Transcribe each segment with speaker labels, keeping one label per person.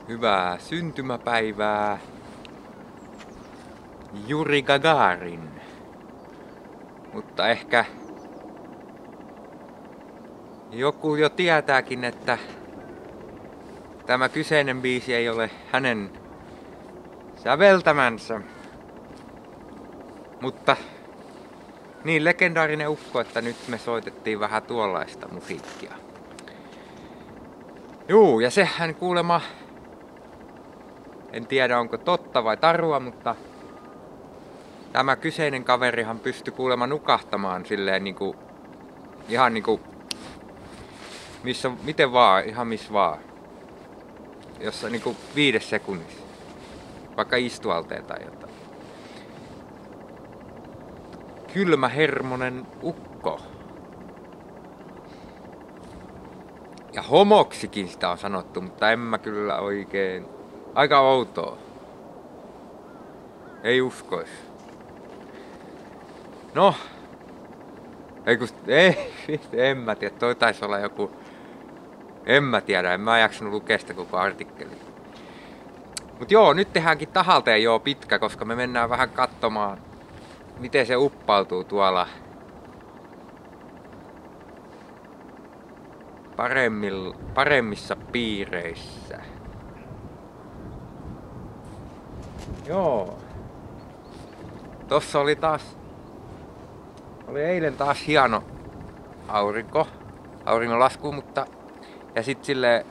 Speaker 1: Hyvää syntymäpäivää, Juri Gagarin. Mutta ehkä joku jo tietääkin, että tämä kyseinen biisi ei ole hänen säveltämänsä. Mutta niin legendaarinen ukko, että nyt me soitettiin vähän tuollaista musiikkia. Juu, ja sehän kuulemma, en tiedä onko totta vai tarua, mutta tämä kyseinen kaverihan pystyi kuulemma nukahtamaan silleen niinku, ihan niinku, missä, miten vaan, ihan missä vaan. Jossa niinku 5 sekunnissa. Vaikka istualteen tai jotain. Kylmähermonen ukko. Ja homoksikin sitä on sanottu, mutta en mä kyllä oikein. Aika outoa. Ei uskois. No. En mä tiedä. Toi taisi olla joku. En mä tiedä. En mä jaksanut lukea sitä koko artikkeli. Mut joo, nyt tehdäänkin tahalteen joo pitkä, koska me mennään vähän katsomaan, miten se uppautuu tuolla paremmissa piireissä. Joo. Tossa oli eilen taas hieno auringonlasku, mutta ja sit silleen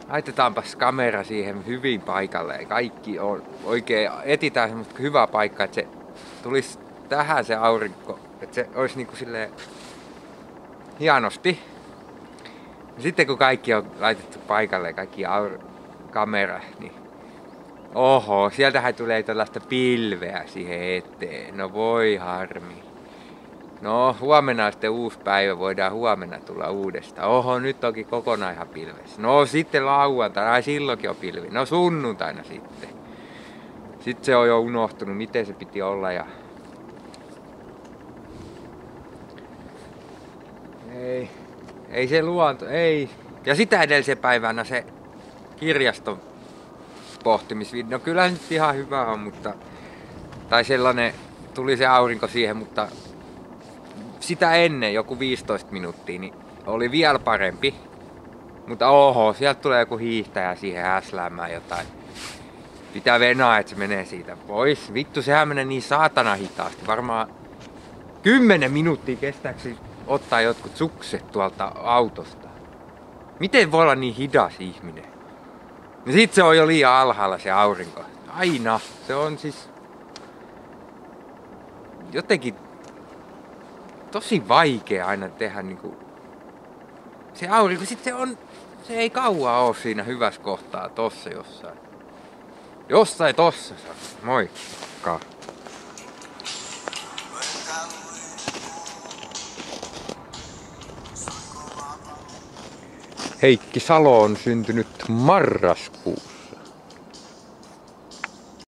Speaker 1: laitetaanpas kamera siihen hyvin paikalle. Kaikki on oikein, etsitään semmoista hyvää paikkaa, että se tulisi tähän se aurinko, että se olisi niinku silleen hienosti. Ja sitten kun kaikki on laitettu paikalle, kaikki kamera, niin oho, sieltähän tulee tällaista pilveä siihen eteen. No voi harmi. No huomenna on sitten uusi päivä, voidaan huomenna tulla uudestaan. Oho, nyt onkin kokonaan ihan pilvessä. No sitten lauantaina, ai silloinkin on pilvi. No sunnuntaina sitten. Sitten se on jo unohtunut, miten se piti olla ja ei se luonto, ei. Ja sitä edellisen päivänä se kirjaston pohtimisvideo. No kyllä nyt ihan hyvä on, mutta tai sellainen, tuli se aurinko siihen, mutta sitä ennen, joku 15 minuuttia, niin oli vielä parempi. Mutta oho, sieltä tulee joku hiihtäjä siihen häsläämään jotain. Pitää venaa, että se menee siitä pois. Vittu, sehän menee niin saatana hitaasti. Varmaan 10 minuuttia kestääkö ottaa jotkut sukset tuolta autosta. Miten voi olla niin hidas ihminen? Ja sit se on jo liian alhaalla se aurinko. Aina. Se on siis jotenkin tosi vaikea aina tehdä niinku se aurinko. Sit se ei kauan oo siinä hyvässä kohtaa tossa jossain. Jossain tossa. Moikka. Heikki Salo on syntynyt marraskuussa.